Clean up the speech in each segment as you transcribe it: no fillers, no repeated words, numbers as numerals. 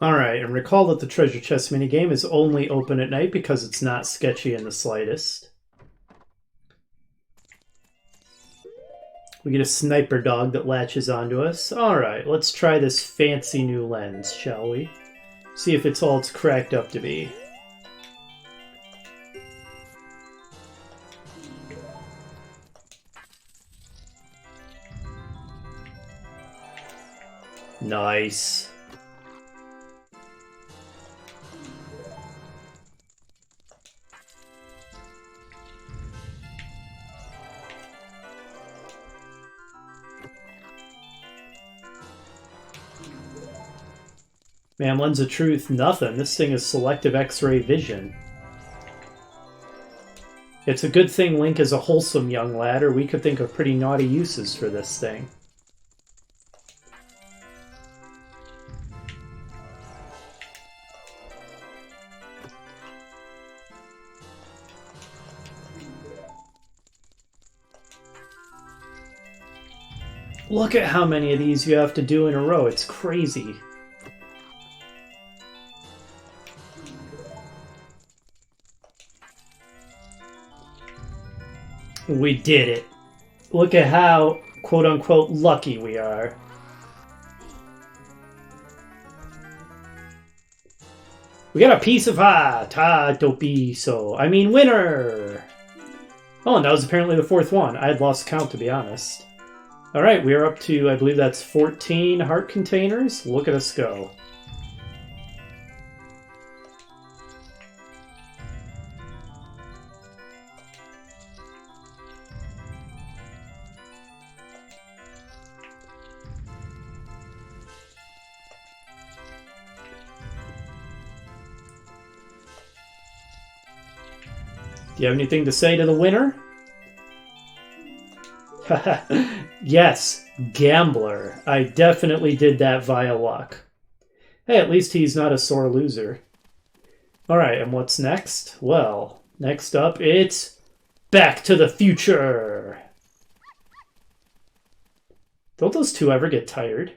Alright, and recall that the treasure chest minigame is only open at night because it's not sketchy in the slightest. We get a sniper dog that latches onto us. Alright, let's try this fancy new lens, shall we? See if it's all it's cracked up to be. Nice. Man, lens of truth, nothing. This thing is selective X-ray vision. It's a good thing Link is a wholesome young lad, or we could think of pretty naughty uses for this thing. Look at how many of these you have to do in a row. It's crazy. We did it. Look at how, quote-unquote, lucky we are. We got a piece of heart. Ah, dopey, so. I mean, winner! Oh, and that was apparently the fourth one. I had lost count, to be honest. Alright, we are up to, I believe that's 14 heart containers. Look at us go. Do you have anything to say to the winner? Yes, gambler. I definitely did that via luck. Hey, at least he's not a sore loser. Alright, and what's next? Well, next up, it's Back to the Future. Don't those two ever get tired?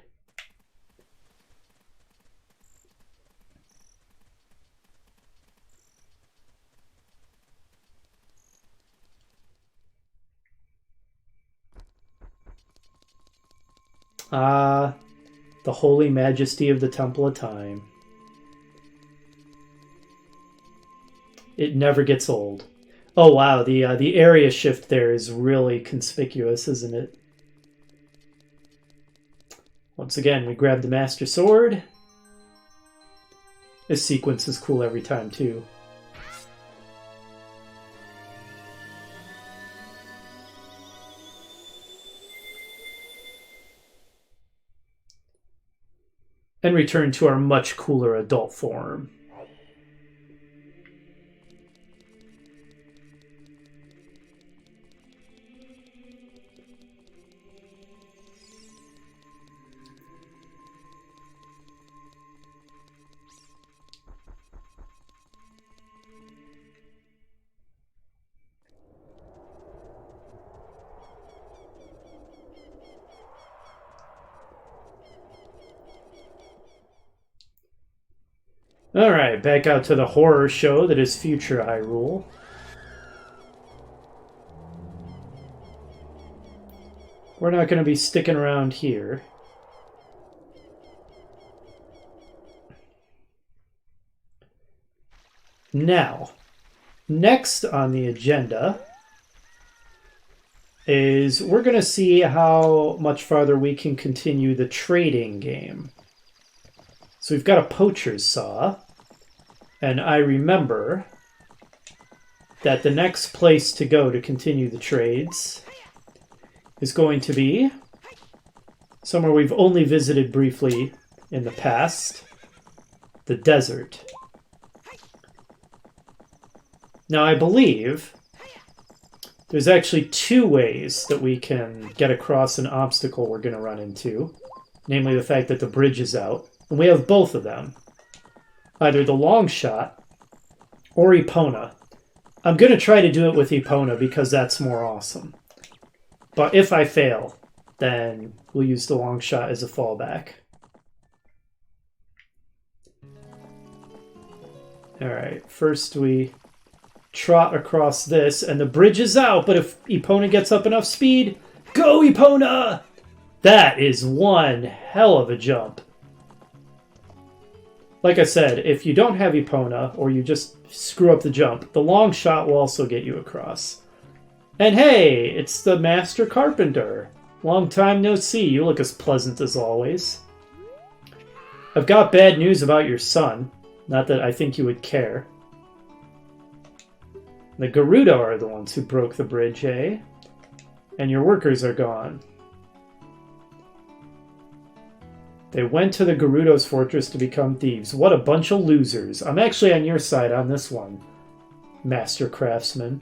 Ah, the holy majesty of the Temple of Time. It never gets old. Oh wow, the area shift there is really conspicuous, isn't it? Once again, we grab the Master Sword. This sequence is cool every time, too. And return to our much cooler adult form. Alright, back out to the horror show that is future Hyrule. We're not going to be sticking around here. Now, next on the agenda is we're going to see how much farther we can continue the trading game. So we've got a poacher's saw. And I remember that the next place to go to continue the trades is going to be somewhere we've only visited briefly in the past, the desert. Now, I believe there's actually two ways that we can get across an obstacle we're going to run into, namely the fact that the bridge is out. And we have both of them. Either the long shot or Epona. I'm going to try to do it with Epona because that's more awesome. But if I fail, then we'll use the long shot as a fallback. Alright, first we trot across this, and the bridge is out, but if Epona gets up enough speed, go Epona! That is one hell of a jump. Like I said, if you don't have Epona, or you just screw up the jump, the long shot will also get you across. And hey, it's the Master Carpenter. Long time no see, you look as pleasant as always. I've got bad news about your son. Not that I think you would care. The Gerudo are the ones who broke the bridge, eh? And your workers are gone. They went to the Gerudo's fortress to become thieves. What a bunch of losers. I'm actually on your side on this one, Master Craftsman.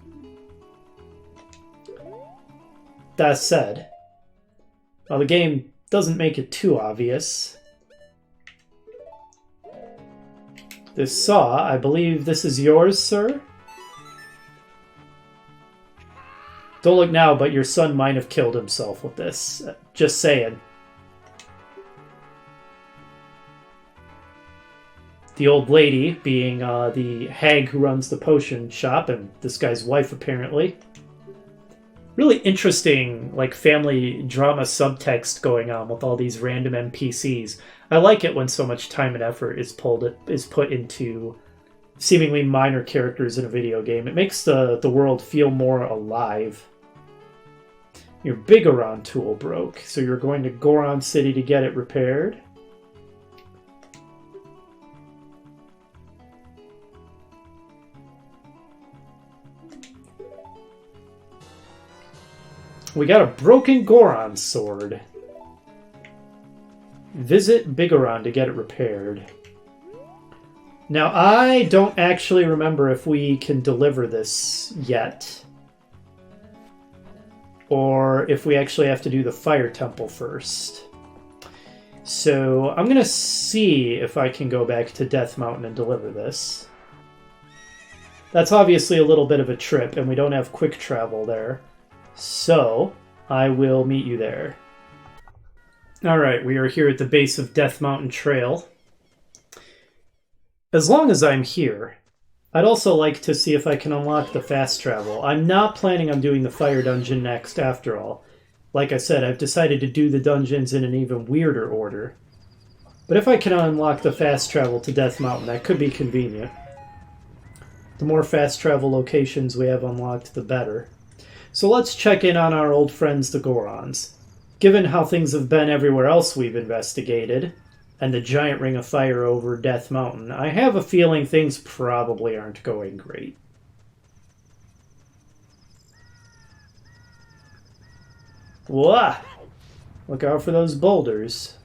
That said, well, the game doesn't make it too obvious. This saw, I believe this is yours, sir? Don't look now, but your son might have killed himself with this. Just saying. The old lady being the hag who runs the potion shop, and this guy's wife, apparently. Really interesting, like, family drama subtext going on with all these random NPCs. I like it when so much time and effort is put into seemingly minor characters in a video game. It makes the world feel more alive. Your Biggoron tool broke, so you're going to Goron City to get it repaired. We got a broken Goron sword. Visit Biggoron to get it repaired. Now, I don't actually remember if we can deliver this yet. Or if we actually have to do the Fire Temple first. So, I'm going to see if I can go back to Death Mountain and deliver this. That's obviously a little bit of a trip, and we don't have quick travel there. So, I will meet you there. Alright, we are here at the base of Death Mountain Trail. As long as I'm here, I'd also like to see if I can unlock the fast travel. I'm not planning on doing the fire dungeon next, after all. Like I said, I've decided to do the dungeons in an even weirder order. But if I can unlock the fast travel to Death Mountain, that could be convenient. The more fast travel locations we have unlocked, the better. So let's check in on our old friends, the Gorons. Given how things have been everywhere else we've investigated, and the giant ring of fire over Death Mountain, I have a feeling things probably aren't going great. Whoa! Look out for those boulders.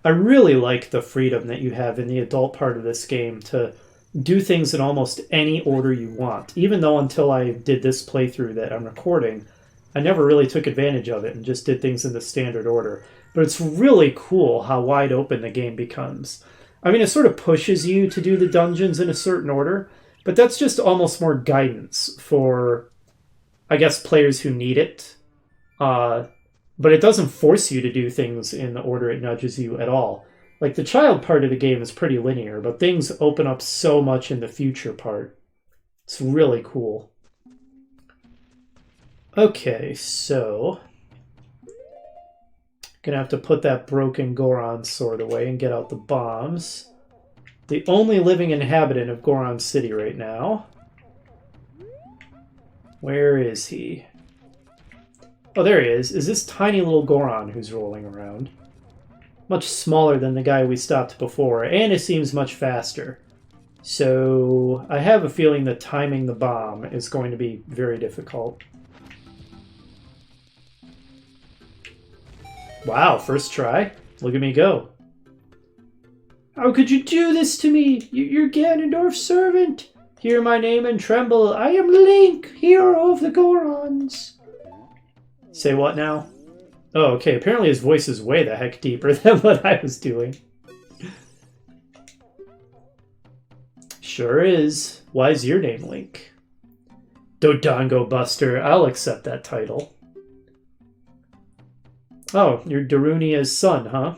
I really like the freedom that you have in the adult part of this game to do things in almost any order you want. Even though until I did this playthrough that I'm recording, I never really took advantage of it and just did things in the standard order. But it's really cool how wide open the game becomes. I mean, it sort of pushes you to do the dungeons in a certain order, but that's just almost more guidance for, I guess, players who need it. But it doesn't force you to do things in the order it nudges you at all. Like, the child part of the game is pretty linear, but things open up so much in the future part. It's really cool. Okay, so gonna have to put that broken Goron sword away and get out the bombs. The only living inhabitant of Goron City right now. Where is he? Oh, there he is. Is this tiny little Goron who's rolling around. Much smaller than the guy we stopped before, and it seems much faster. So I have a feeling that timing the bomb is going to be very difficult. Wow, first try. Look at me go. How could you do this to me? You're Ganondorf's servant. Hear my name and tremble. I am Link, hero of the Gorons. Say what now? Oh, okay. Apparently his voice is way the heck deeper than what I was doing. Sure is. Why is your name Link? Dodongo Buster. I'll accept that title. Oh, you're Darunia's son, huh?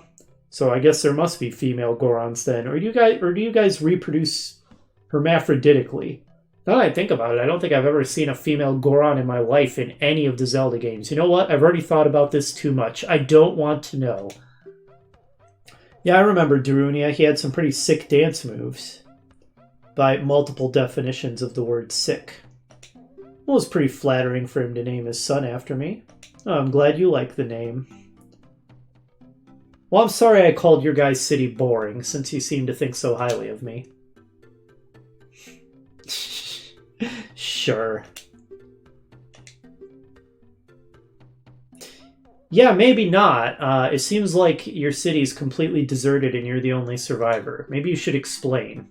So I guess there must be female Gorons then. Or do you guys reproduce hermaphroditically? Now that I think about it, I don't think I've ever seen a female Goron in my life in any of the Zelda games. You know what? I've already thought about this too much. I don't want to know. Yeah, I remember Darunia. He had some pretty sick dance moves. By multiple definitions of the word sick. Well, it was pretty flattering for him to name his son after me. Oh, I'm glad you like the name. Well, I'm sorry I called your guys' city boring, since you seem to think so highly of me. Sure. Yeah, maybe not. It seems like your city's completely deserted and you're the only survivor. Maybe you should explain.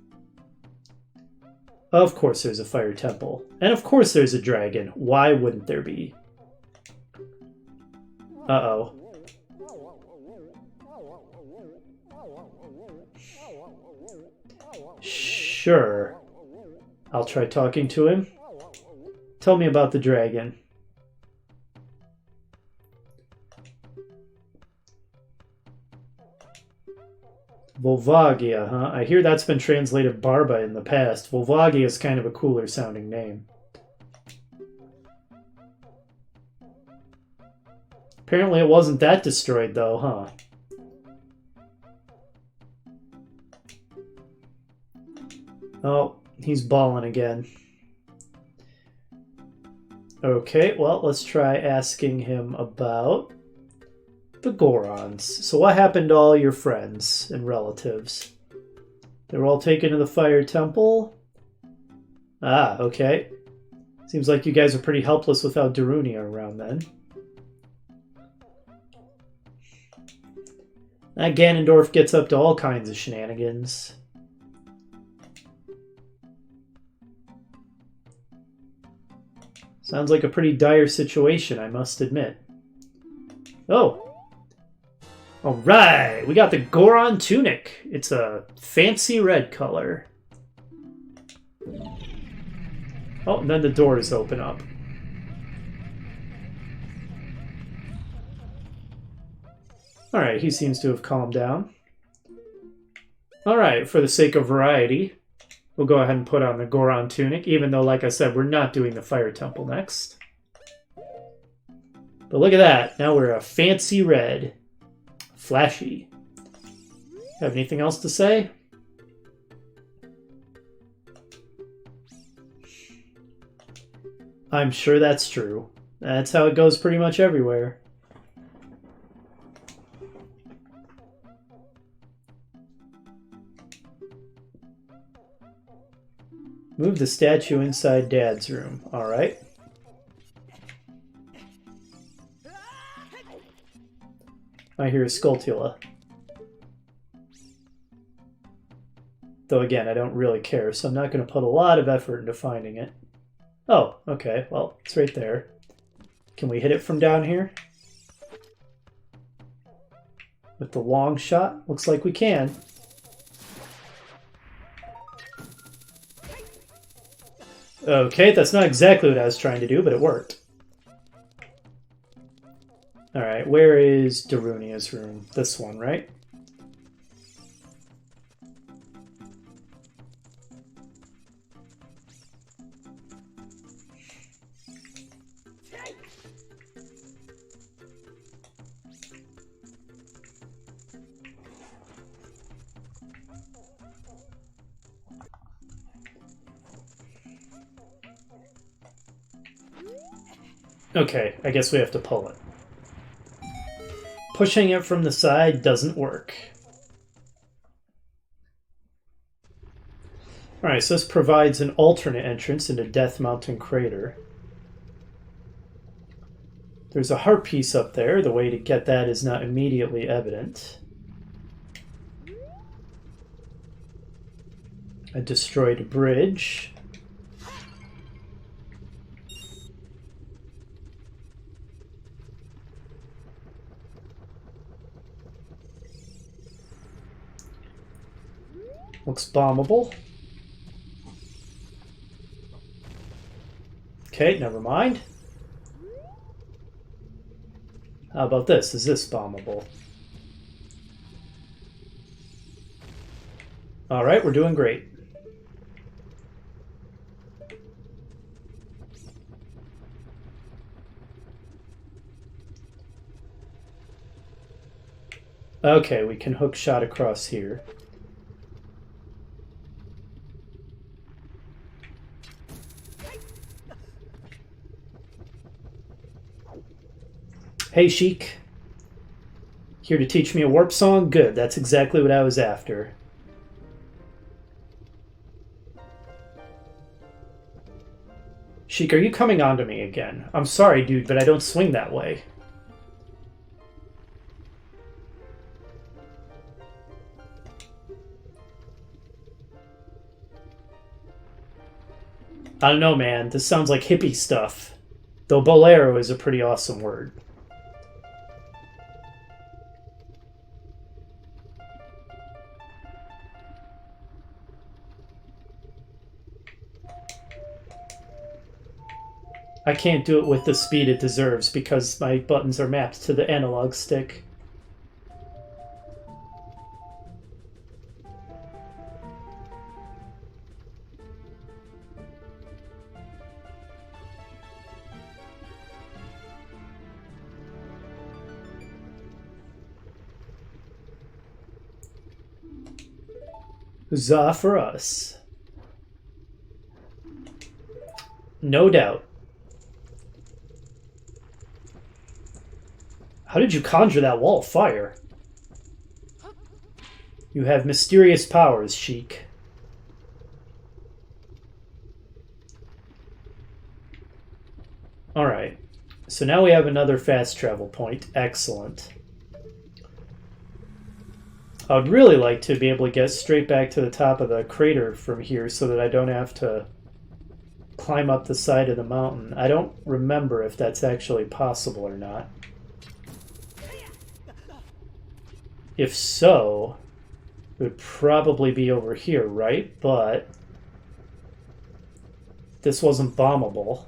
Of course there's a fire temple. And of course there's a dragon. Why wouldn't there be? Uh-oh. Sure. I'll try talking to him. Tell me about the dragon. Volvagia, huh? I hear that's been translated Barba in the past. Volvagia is kind of a cooler sounding name. Apparently it wasn't that destroyed though, huh? Oh, he's balling again. Okay, well, let's try asking him about the Gorons. So what happened to all your friends and relatives? They were all taken to the Fire Temple? Ah, okay. Seems like you guys are pretty helpless without Darunia around then. That Ganondorf gets up to all kinds of shenanigans. Sounds like a pretty dire situation, I must admit. Oh! Alright, we got the Goron tunic. It's a fancy red color. Oh, and then the doors open up. Alright, he seems to have calmed down. Alright, for the sake of variety, we'll go ahead and put on the Goron tunic, even though, like I said, we're not doing the Fire Temple next. But look at that. Now we're a fancy red. Flashy. Have anything else to say? I'm sure that's true. That's how it goes pretty much everywhere. Move the statue inside Dad's room. Alright. I hear a Skulltula. Though again, I don't really care, so I'm not going to put a lot of effort into finding it. Oh, okay. Well, it's right there. Can we hit it from down here? With the long shot? Looks like we can. Okay, that's not exactly what I was trying to do, but it worked. Alright, where is Darunia's room? This one, right? Okay, I guess we have to pull it. Pushing it from the side doesn't work. Alright, so this provides an alternate entrance into Death Mountain Crater. There's a heart piece up there. The way to get that is not immediately evident. A destroyed bridge. Looks bombable. Okay, never mind. How about this? Is this bombable? Alright, we're doing great. Okay, we can hook shot across here. Hey, Sheik. Here to teach me a warp song? Good, that's exactly what I was after. Sheik, are you coming on to me again? I'm sorry, dude, but I don't swing that way. I don't know, man. This sounds like hippie stuff. Though bolero is a pretty awesome word. I can't do it with the speed it deserves because my buttons are mapped to the analog stick. Huzzah for us. No doubt. How did you conjure that wall of fire? You have mysterious powers, Sheik. Alright. So now we have another fast travel point. Excellent. I would really like to be able to get straight back to the top of the crater from here so that I don't have to climb up the side of the mountain. I don't remember if that's actually possible or not. If so, it would probably be over here, right? But this wasn't bombable.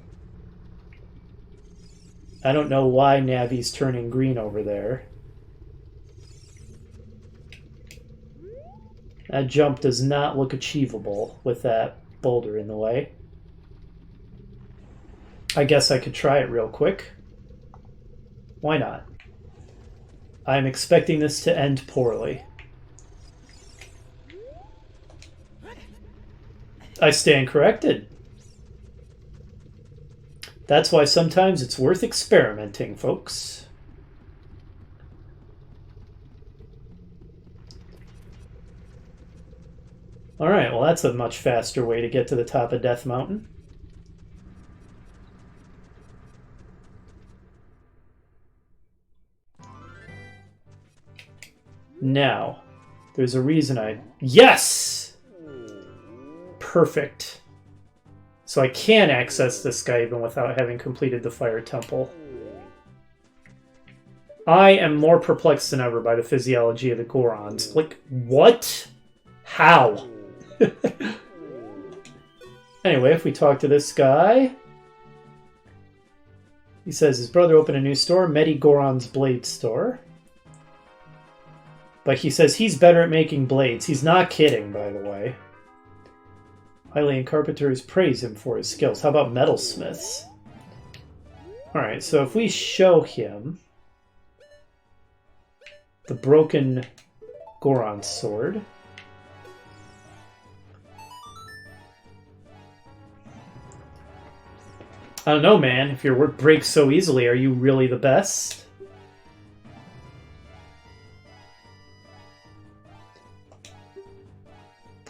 I don't know why Navi's turning green over there. That jump does not look achievable with that boulder in the way. I guess I could try it real quick. Why not? I'm expecting this to end poorly. I stand corrected. That's why sometimes it's worth experimenting, folks. Alright, well that's a much faster way to get to the top of Death Mountain. Now, there's a reason I... Yes! Perfect. So I can access this guy even without having completed the Fire Temple. I am more perplexed than ever by the physiology of the Gorons. Like, what? How? Anyway, if we talk to this guy... He says his brother opened a new store, Medi Goron's Blade Store. But he says he's better at making blades. He's not kidding, by the way. Hylian carpenters praise him for his skills. How about metalsmiths? Alright, so if we show him the broken Goron sword... I don't know, man. If your work breaks so easily, are you really the best?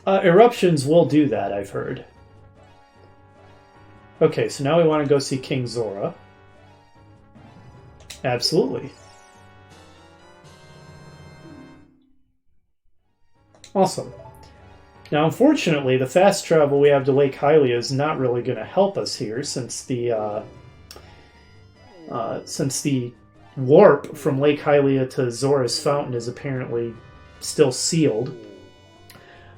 Eruptions will do that, I've heard. Okay, so now we want to go see King Zora. Absolutely. Awesome. Now, unfortunately, the fast travel we have to Lake Hylia is not really going to help us here, since the warp from Lake Hylia to Zora's Fountain is apparently still sealed.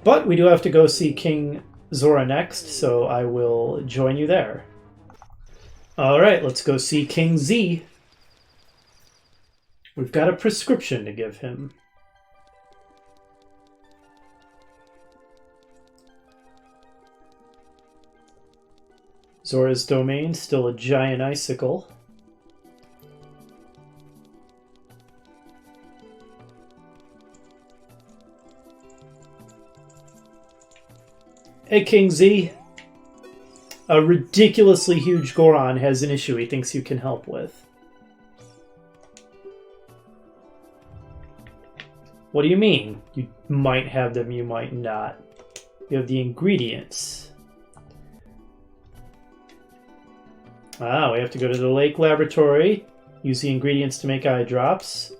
But we do have to go see King Zora next, so I will join you there. Alright, let's go see King Z. We've got a prescription to give him. Zora's domain, still a giant icicle. Hey, King Z. A ridiculously huge Goron has an issue he thinks you can help with. What do you mean? You might have them, you might not. You have the ingredients. Ah, we have to go to the lake laboratory, use the ingredients to make eye drops.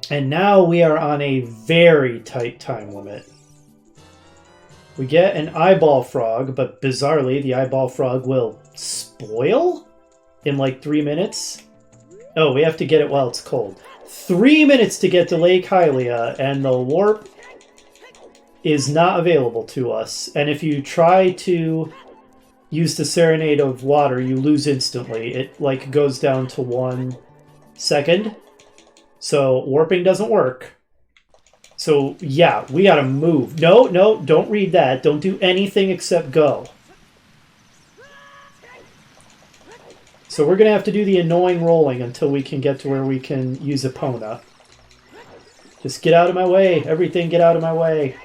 And now we are on a very tight time limit. We get an eyeball frog, but bizarrely, the eyeball frog will spoil in like 3 minutes. Oh, we have to get it while it's cold. 3 minutes to get to Lake Hylia, and the warp is not available to us. And if you try to use the Serenade of Water, you lose instantly. It like goes down to 1 second. So warping doesn't work. So, yeah, we gotta move. No, don't read that. Don't do anything except go. So we're gonna have to do the annoying rolling until we can get to where we can use Epona. Just get out of my way. Everything get out of my way.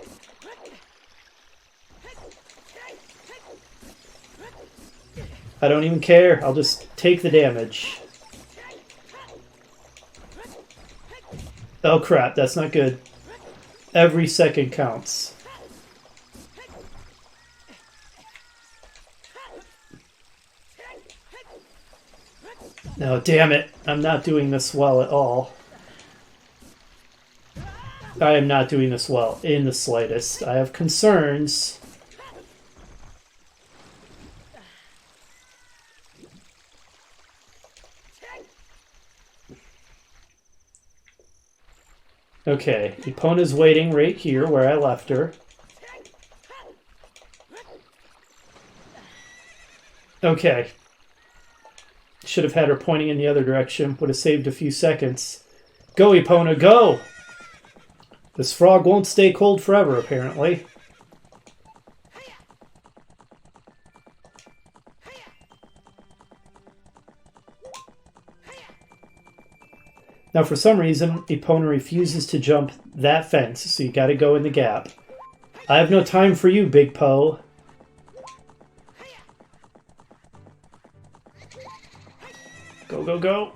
I don't even care. I'll just take the damage. Oh crap, that's not good. Every second counts. No, damn it. I'm not doing this well at all. I am not doing this well in the slightest. I have concerns. Okay, Epona's waiting right here where I left her. Okay. Should have had her pointing in the other direction. Would have saved a few seconds. Go, Epona, go! This frog won't stay cold forever, apparently. Now, for some reason, Epona refuses to jump that fence, so you gotta go in the gap. I have no time for you, Big Po. Go, go, go.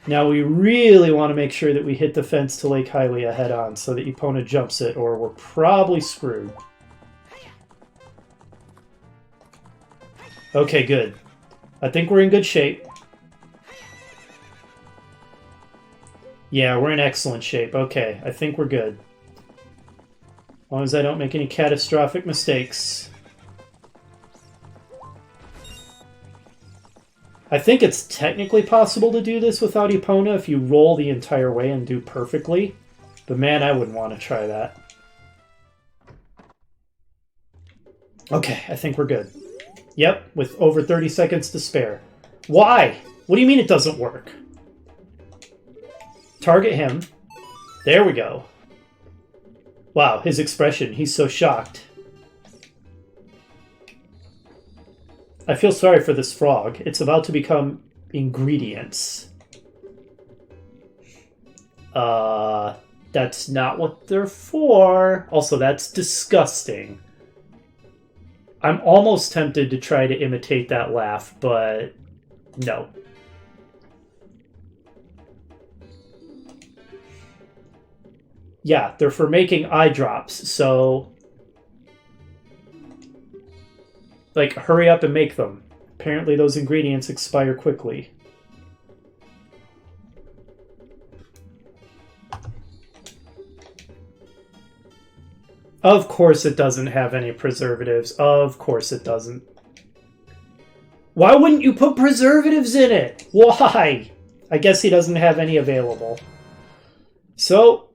Now, we really want to make sure that we hit the fence to Lake Hylia head on so that Epona jumps it, or we're probably screwed. Okay, good. I think we're in good shape. Yeah, we're in excellent shape. Okay, I think we're good. As long as I don't make any catastrophic mistakes. I think it's technically possible to do this without Epona if you roll the entire way and do perfectly. But man, I wouldn't want to try that. Okay, I think we're good. Yep, with over 30 seconds to spare. Why? What do you mean it doesn't work? Target him. There we go. Wow, his expression. He's so shocked. I feel sorry for this frog. It's about to become ingredients. That's not what they're for. Also, that's disgusting. I'm almost tempted to try to imitate that laugh, but no. Yeah, they're for making eye drops, so like, hurry up and make them. Apparently those ingredients expire quickly. Of course it doesn't have any preservatives. Of course it doesn't. Why wouldn't you put preservatives in it? Why? I guess he doesn't have any available. So,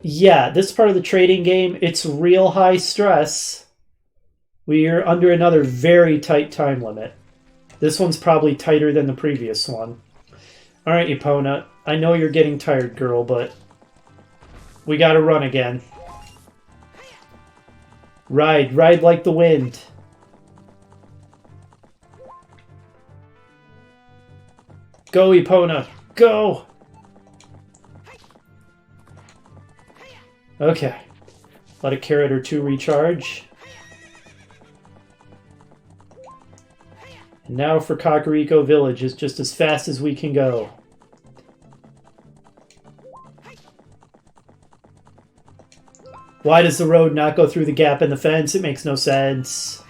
yeah, this part of the trading game, it's real high stress. We're under another very tight time limit. This one's probably tighter than the previous one. Alright, Epona. I know you're getting tired, girl, but we gotta run again. Ride. Ride like the wind. Go, Epona. Go! Okay. Let a carrot or two recharge. And now for Kakariko Village is just as fast as we can go. Why does the road not go through the gap in the fence? It makes no sense.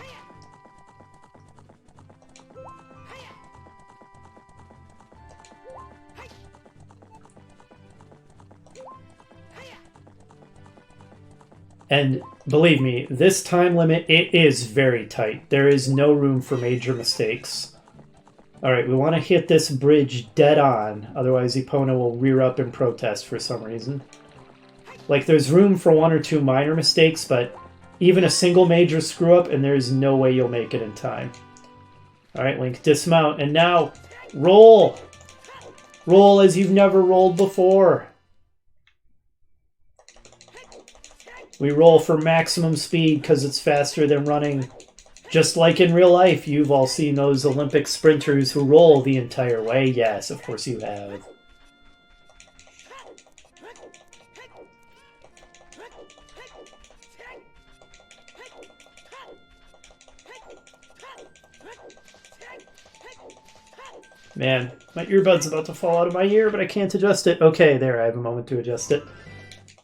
And believe me, this time limit, it is very tight. There is no room for major mistakes. Alright, we want to hit this bridge dead on, otherwise Epona will rear up and protest for some reason. Like, there's room for one or two minor mistakes, but even a single major screw-up, and there's no way you'll make it in time. Alright, Link, dismount, and now, roll! Roll as you've never rolled before. We roll for maximum speed because it's faster than running. Just like in real life, you've all seen those Olympic sprinters who roll the entire way. Yes, of course you have. Man, my earbud's about to fall out of my ear, but I can't adjust it. Okay, there, I have a moment to adjust it.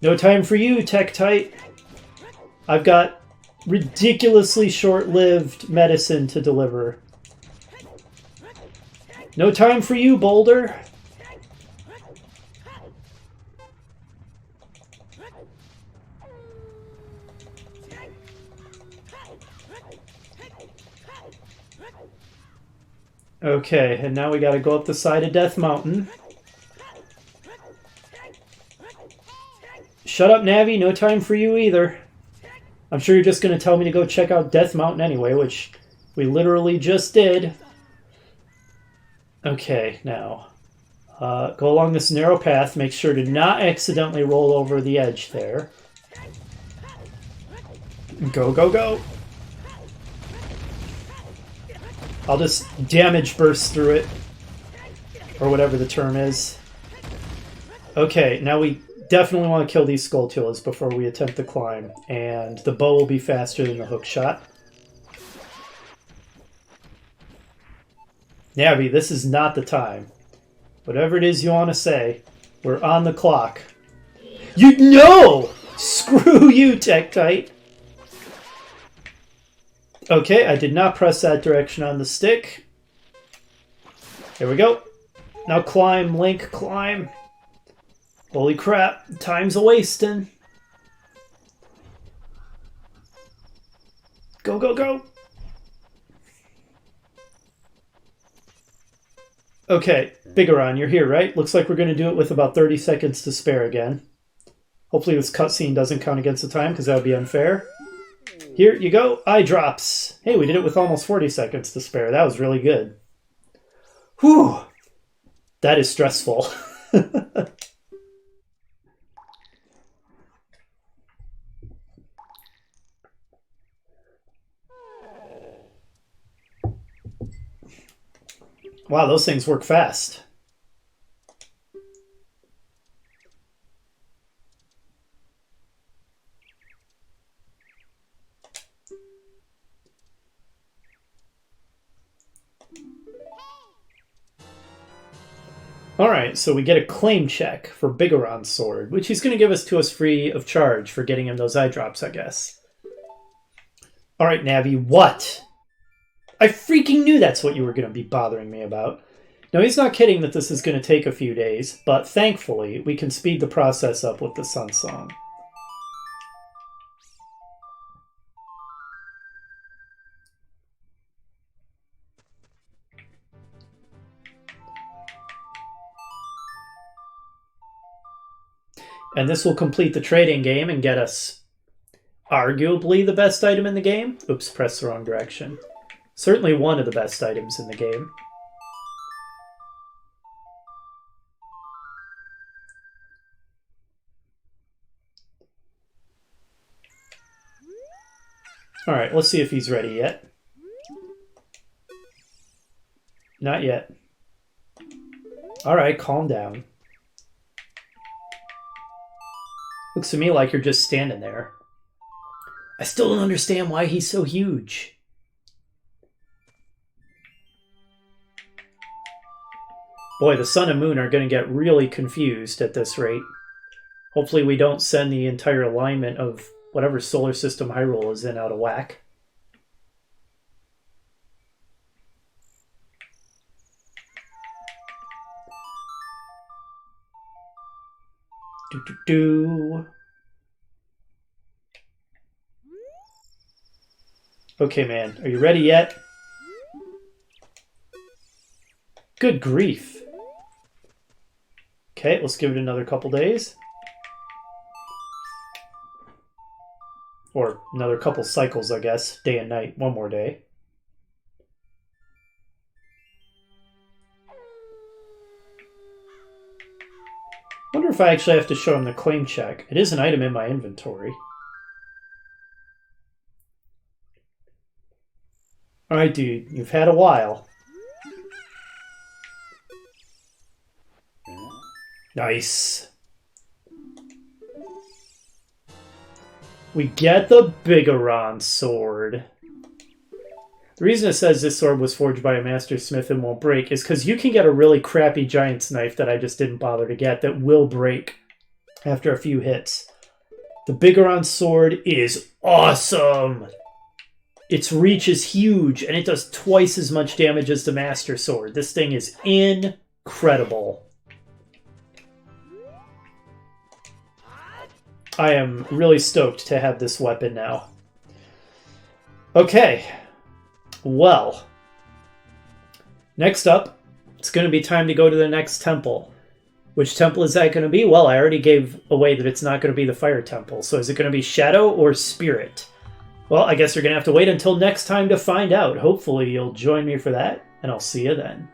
No time for you, Tektite. I've got ridiculously short-lived medicine to deliver. No time for you, Boulder. Okay, and now we gotta go up the side of Death Mountain. Shut up, Navi. No time for you either. I'm sure you're just going to tell me to go check out Death Mountain anyway, which we literally just did. Okay, now. Go along this narrow path. Make sure to not accidentally roll over the edge there. Go, go, go. I'll just damage burst through it. Or whatever the term is. Okay, now we definitely want to kill these Skulltulas before we attempt the climb, and the bow will be faster than the hook shot. Navi, this is not the time. Whatever it is you want to say, we're on the clock. You know! Screw you, Tektite! Okay, I did not press that direction on the stick. Here we go. Now climb, Link, climb. Holy crap, time's a-wasting. Go, go, go! Okay, Biggoron, you're here, right? Looks like we're going to do it with about 30 seconds to spare again. Hopefully this cutscene doesn't count against the time, because that would be unfair. Here you go, eye drops. Hey, we did it with almost 40 seconds to spare. That was really good. Whew! That is stressful. Wow, those things work fast. Alright, so we get a claim check for Biggoron's sword, which he's going to give us to us free of charge for getting him those eye drops, I guess. Alright, Navi, what? I freaking knew that's what you were going to be bothering me about. Now, he's not kidding that this is going to take a few days, but thankfully, we can speed the process up with the Sun Song. And this will complete the trading game and get us arguably the best item in the game. Oops, pressed the wrong direction. Certainly one of the best items in the game. Alright, let's see if he's ready yet. Not yet. Alright, calm down. Looks to me like you're just standing there. I still don't understand why he's so huge. Boy, the sun and moon are going to get really confused at this rate. Hopefully we don't send the entire alignment of whatever solar system Hyrule is in out of whack. Okay, man. Are you ready yet? Good grief. Okay, let's give it another couple days. Or another couple cycles, I guess. Day and night. One more day. I wonder if I actually have to show him the claim check. It is an item in my inventory. Alright, dude. You've had a while. Nice. We get the Biggoron sword. The reason it says this sword was forged by a master smith and won't break is because you can get a really crappy giant's knife that I just didn't bother to get that will break after a few hits. The Biggoron sword is awesome! Its reach is huge, and it does twice as much damage as the master sword. This thing is incredible. I am really stoked to have this weapon now. Okay. Well. Next up, it's going to be time to go to the next temple. Which temple is that going to be? Well, I already gave away that it's not going to be the fire temple. So is it going to be Shadow or Spirit? Well, I guess you're going to have to wait until next time to find out. Hopefully you'll join me for that, and I'll see you then.